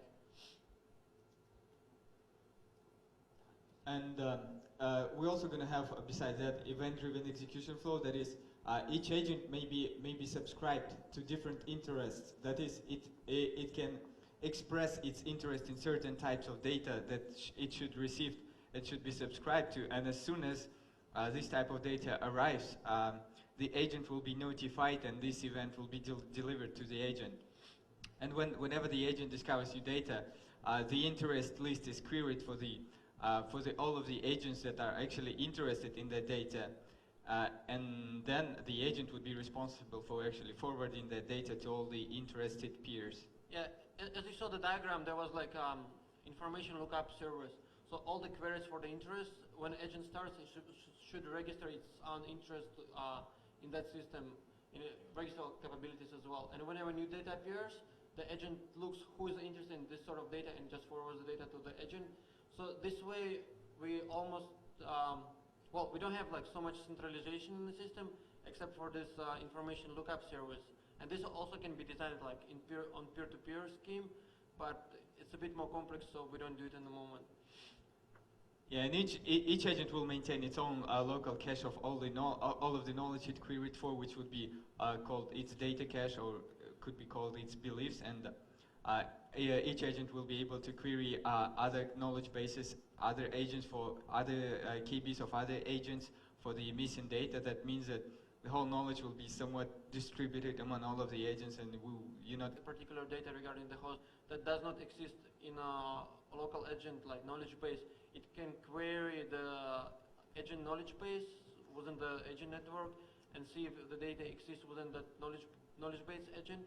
Speaker 1: And we're also going to have, besides that, event-driven execution flow. That is, each agent may be subscribed to different interests. That is, it can express its interest in certain types of data that it should receive, it should be subscribed to. And as soon as this type of data arrives, the agent will be notified, and this event will be delivered to the agent. And whenever the agent discovers new data, the interest list is queried for all of the agents that are actually interested in that data, and then the agent would be responsible for actually forwarding that data to all the interested peers.
Speaker 2: Yeah, as you saw the diagram, there was like information lookup service. So all the queries for the interest, when agent starts, it should register its own interest in that system. register capabilities as well. And whenever new data appears, the agent looks who is interested in this sort of data and just forwards the data to the agent. So this way, we almost, well, we don't have like so much centralization in the system, except for this information lookup service. And this also can be designed like on peer-to-peer scheme, but it's a bit more complex, so we don't do it in the moment.
Speaker 1: Yeah, and each agent will maintain its own local cache of all of the knowledge it queried for, which would be called its data cache, or could be called its beliefs. And each agent will be able to query other knowledge bases, other agents for other keybase of other agents for the missing data. That means that the whole knowledge will be somewhat distributed among all of the agents, and
Speaker 2: the particular data regarding the host that does not exist in a local agent like knowledge base. It can query the agent knowledge base within the agent network and see if the data exists within that knowledge base agent.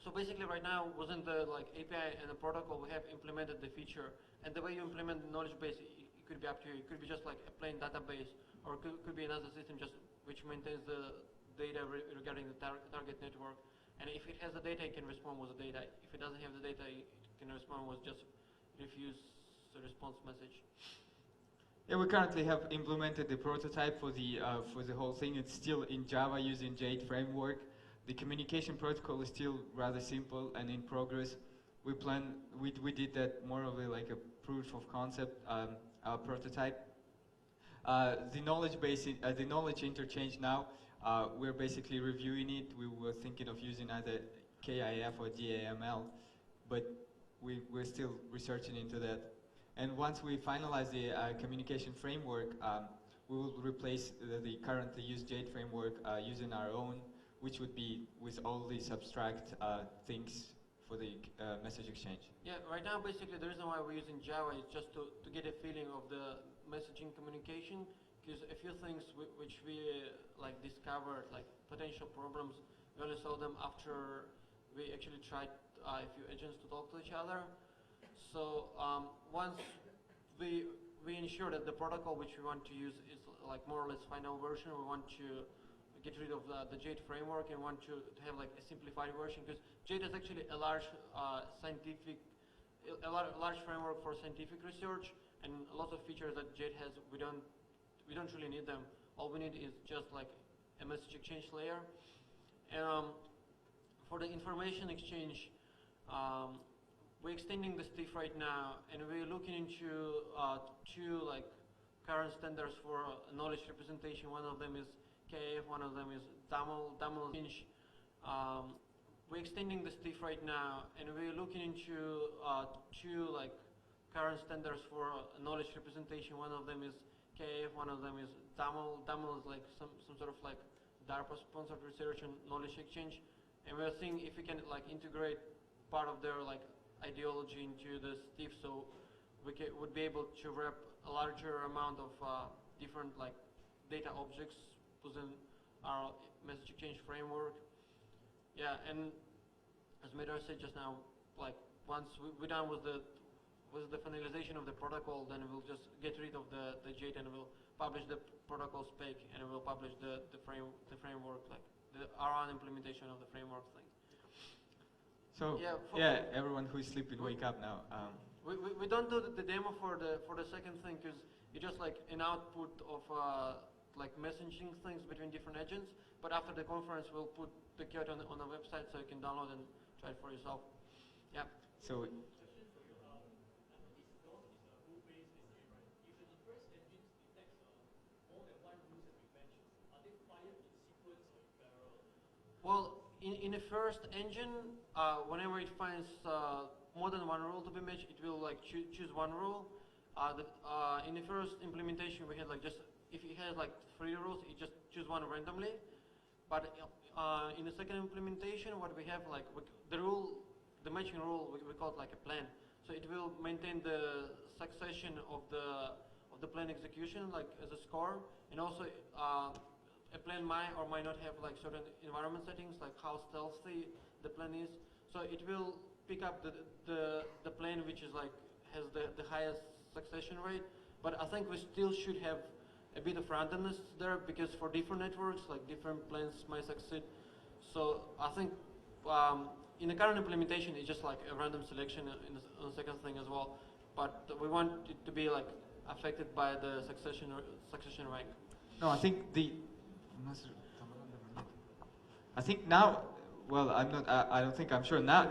Speaker 2: So basically, right now within the API and the protocol, we have implemented the feature. And the way you implement the knowledge base, it could be up to you. It could be just like a plain database, or could be another system just which maintains the data regarding the target network. And if it has the data, it can respond with the data. If it doesn't have the data, it can respond with just refuse the response message.
Speaker 1: Yeah, we currently have implemented the prototype for the whole thing. It's still in Java using Jade framework. The communication protocol is still rather simple and in progress. We did that more of like a proof of concept prototype. The knowledge base, the knowledge interchange now, we're basically reviewing it. We were thinking of using either KIF or DAML, but we're still researching into that. And once we finalize the communication framework, we will replace the currently used Jade framework using our own, which would be with all these abstract things for the message exchange.
Speaker 2: Yeah, right now basically the reason why we're using Java is just to get a feeling of the messaging communication, because a few things which we discovered, like potential problems, we only saw them after we actually tried a few agents to talk to each other. So once we ensure that the protocol which we want to use is like more or less final version, we want to get rid of the Jade framework and want to have like a simplified version, because Jade is actually a large large framework for scientific research, and lots of features that Jade has, we don't really need them. All we need is just like a message exchange layer. And for the information exchange, we're extending the stiff right now, and we're looking into two current standards for knowledge representation. One of them is KF, one of them is DAML. We're extending the stiff right now, and we're looking into two current standards for knowledge representation. One of them is KF, one of them is DAML. DAML is like some sort of like DARPA-sponsored research and knowledge exchange, and we're seeing if we can integrate part of their ideology into the stiff, so we would be able to wrap a larger amount of different data objects within our message exchange framework. Yeah, and as Medar said just now, once we're done with the finalization of the protocol, then we'll just get rid of the Jade, and we'll publish the protocol spec, and we'll publish the framework, our own implementation of the framework thing.
Speaker 1: So everyone who is sleeping, wake up now.
Speaker 2: We don't do the demo for the second thing, because it's just like an output of messaging things between different agents. But after the conference, we'll put the code on the website so you can download and try it for yourself. Yeah.
Speaker 1: So.
Speaker 2: Well, in the first engine, whenever it finds more than one rule to be matched, it will choose one rule. In the first implementation, we had if it has 3 rules, it just choose one randomly. But in the second implementation, what we have the matching rule, we call it a plan. So it will maintain the succession of the plan execution as a score, and also a plan might or might not have certain environment settings, like how stealthy the plan is. So it will pick up the plan which is has the highest succession rate. But I think we still should have a bit of randomness there because for different networks, like different plans might succeed. So I think in the current implementation, it's just like a random selection on the second thing as well. But we want it to be like affected by the succession rank.
Speaker 1: No, I think now, well, I'm not, I don't think, I'm sure now,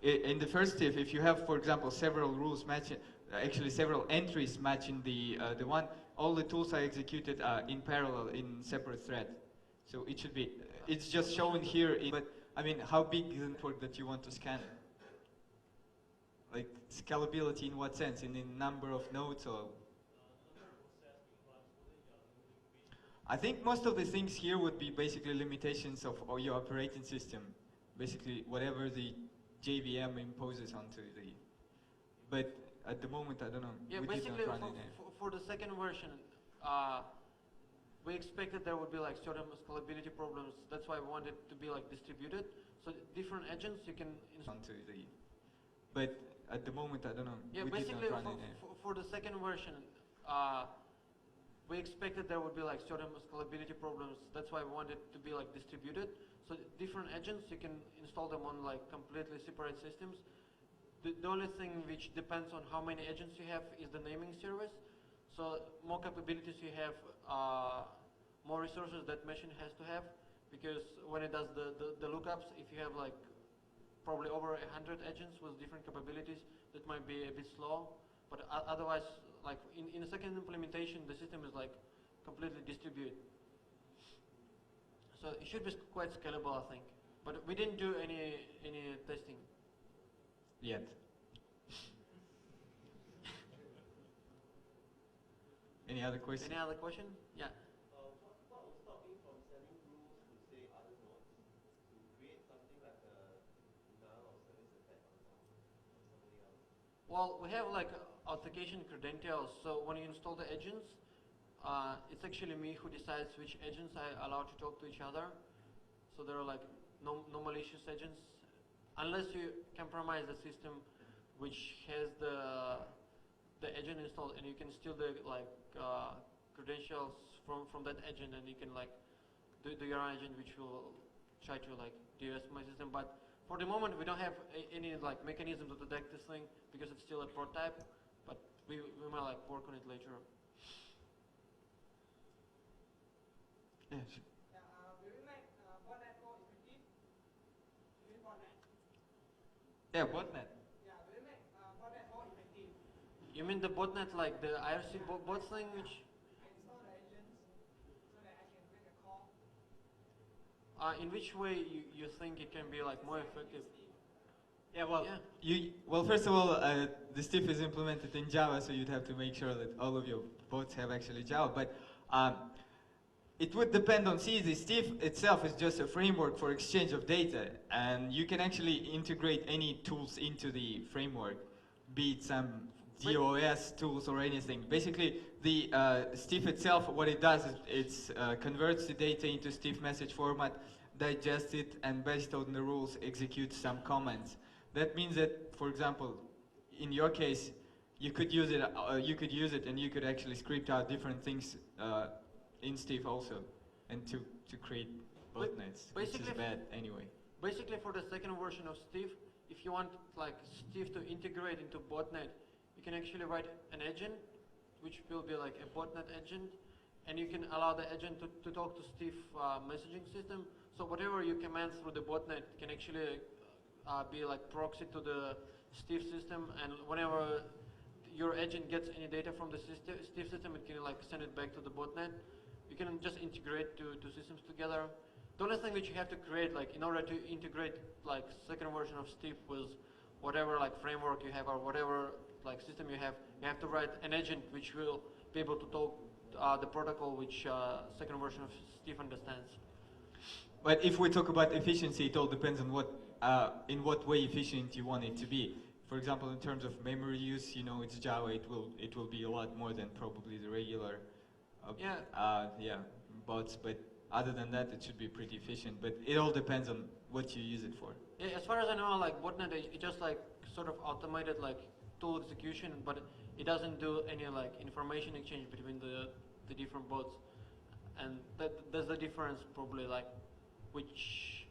Speaker 1: in the first step, if you have, for example, several rules matching, actually several entries matching the one, all the tools are executed in parallel in separate thread. So it should be, it's just shown here, but I mean, how big is the network that you want to scan? Like scalability in what sense? In the number of nodes or? I think most of the things here would be basically limitations of your operating system. Basically, whatever the JVM imposes onto the. But at the moment, I don't know.
Speaker 2: Yeah,
Speaker 1: we
Speaker 2: basically,
Speaker 1: did not run
Speaker 2: for the second version, we expected there would be like certain scalability problems. That's why we wanted to be like distributed. So different agents you can
Speaker 1: onto the. But at the moment, I don't know.
Speaker 2: Yeah,
Speaker 1: we
Speaker 2: basically,
Speaker 1: did not run
Speaker 2: for the second version, we expected there would be like certain scalability problems. That's why we wanted to be like distributed. So different agents, you can install them on like completely separate systems. The only thing which depends on how many agents you have is the naming service. So more capabilities you have, more resources that machine has to have. Because when it does the lookups, if you have like probably over 100 agents with different capabilities, that might be a bit slow. But otherwise, like in the second implementation, the system is like completely distributed. So it should be quite scalable, I think. But we didn't do any testing
Speaker 1: yet. Any other question?
Speaker 2: Any other question? Yeah.
Speaker 3: What will stop you from sending rules to, say, other nodes to create something like a denial of service attack on somebody else?
Speaker 2: Well, we have like authentication credentials. So when you install the agents, it's actually me who decides which agents I allow to talk to each other. So there are like no malicious agents, unless you compromise the system which has the agent installed, and you can steal the like credentials from that agent, and you can like do your own agent which will try to like DOS my system. But for the moment, we don't have any like mechanism to detect this thing because it's still a prototype. But we might like work on it later.
Speaker 1: Yeah, sure.
Speaker 4: Will we make botnet more effective? With botnet?
Speaker 1: Yeah, botnet.
Speaker 4: Yeah, will we make botnet more effective?
Speaker 2: You mean the botnet, like the IRC bot thing, which?
Speaker 4: I install the agents so that I can make a call.
Speaker 2: In which way you think it can be like more effective?
Speaker 1: Yeah, well,
Speaker 2: Yeah.
Speaker 1: well, first of all, the stiff is implemented in Java, so you'd have to make sure that all of your bots have actually Java. But it would depend on C. The stiff itself is just a framework for exchange of data, and you can actually integrate any tools into the framework, be it some DOS tools or anything. Basically, the stiff itself, what it does is it converts the data into stiff message format, digests it, and based on the rules, executes some commands. That means that, for example, in your case, you could use it, and you could actually script out different things in Stiff also, and to create botnets, which is bad anyway.
Speaker 2: Basically, for the second version of Stiff, if you want like Stiff to integrate into botnet, you can actually write an agent, which will be like a botnet agent, and you can allow the agent to talk to Stiff messaging system. So whatever you command through the botnet can actually be like proxy to the Stiff system, and whenever your agent gets any data from the Stiff system, it can like send it back to the botnet. You can just integrate two systems together. The only thing that you have to create, like in order to integrate like second version of Stiff with whatever like framework you have or whatever like system you have to write an agent which will be able to talk the protocol which second version of Stiff understands.
Speaker 1: But if we talk about efficiency, it all depends on what, in what way efficient you want it to be. For example, in terms of memory use, you know, it's Java. It will be a lot more than probably the regular, bots. But other than that, it should be pretty efficient. But it all depends on what you use it for.
Speaker 2: Yeah, as far as I know, like botnet, it just like sort of automated like tool execution, but it doesn't do any like information exchange between the the different bots, and that's the difference probably, like which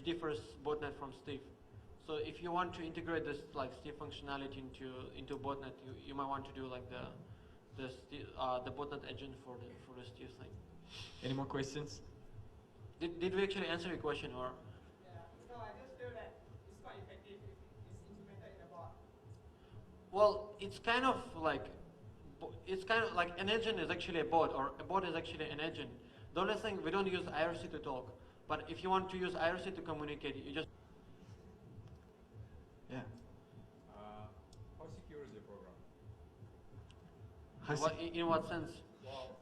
Speaker 2: differs botnet from Steve. So if you want to integrate this like Steve functionality into botnet, you might want to do like the botnet agent for the Steve thing.
Speaker 1: Any more questions?
Speaker 2: Did we actually answer your question, or?
Speaker 4: Yeah, so I just feel that it's quite effective if it's implemented in a bot.
Speaker 2: Well, it's kind of like an agent is actually a bot, or a bot is actually an agent. The only thing, we don't use IRC to talk, but if you want to use IRC to communicate, you just.
Speaker 1: Yeah.
Speaker 5: How secure is your program?
Speaker 2: In what sense?
Speaker 5: Well,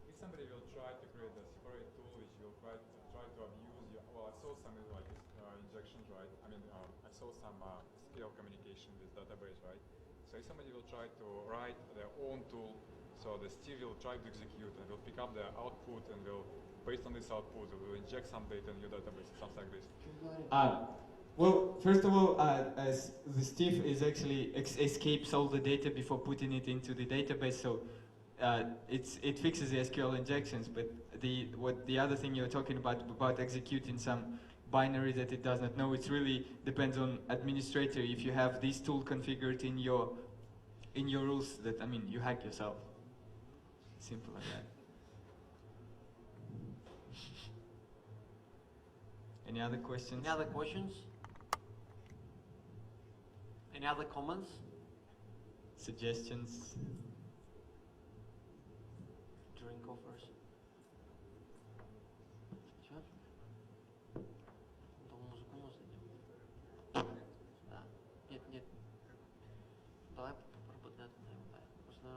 Speaker 5: if somebody will try to create a separate tool which will try to abuse your, well, I saw some like injections, right? I mean, I saw some skill communication with database, right? So if somebody will try to write their own tool, so the Steve will try to execute and will pick up the output and will, based on this output, it will inject some data in your database, something like this.
Speaker 1: Well, first of all, as the Steve is actually escapes all the data before putting it into the database, so it fixes the SQL injections. But the other thing you're talking about executing some binary that it does not know, it really depends on administrator. If you have this tool configured in your rules, that I mean, you hack yourself. Simple like that. Any other questions?
Speaker 2: Any other questions? Any other comments?
Speaker 1: Suggestions?
Speaker 2: Drink offers. Чё? Там музыку можно сделать? Да. Нет. Давай про ботнет. Просто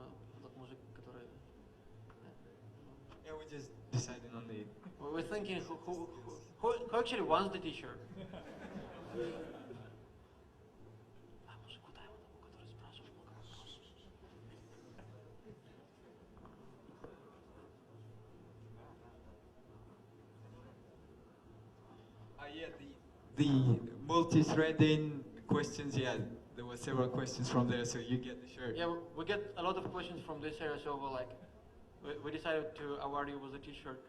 Speaker 2: вот музыка, которая.
Speaker 1: Yeah, we're just deciding on the.
Speaker 2: We're thinking who actually wants the t-shirt?
Speaker 1: Yeah, the multi-threading questions, yeah, there were several questions from there, so you get the shirt.
Speaker 2: Yeah, we get a lot of questions from this area, so we're like, we decided to award you with a t-shirt.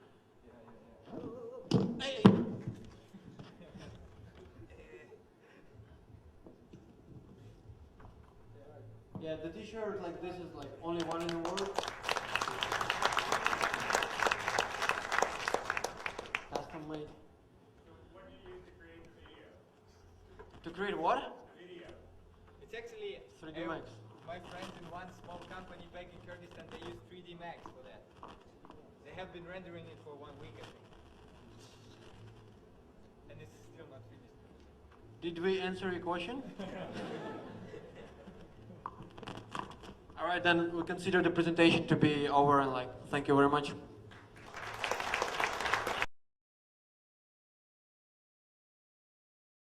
Speaker 2: Hey! Yeah, the t-shirt like this is like only one in the world. Custom made.
Speaker 3: What do you use to create the video?
Speaker 2: To create what?
Speaker 3: Video.
Speaker 1: It's actually
Speaker 2: 3D Max.
Speaker 1: My friends in one small company back in Kurdistan, they use 3D Max for that. They have been rendering it for 1 week, I think. And it's still not finished.
Speaker 2: Did we answer your question? All right, then we consider the presentation to be over, and like, thank you very much.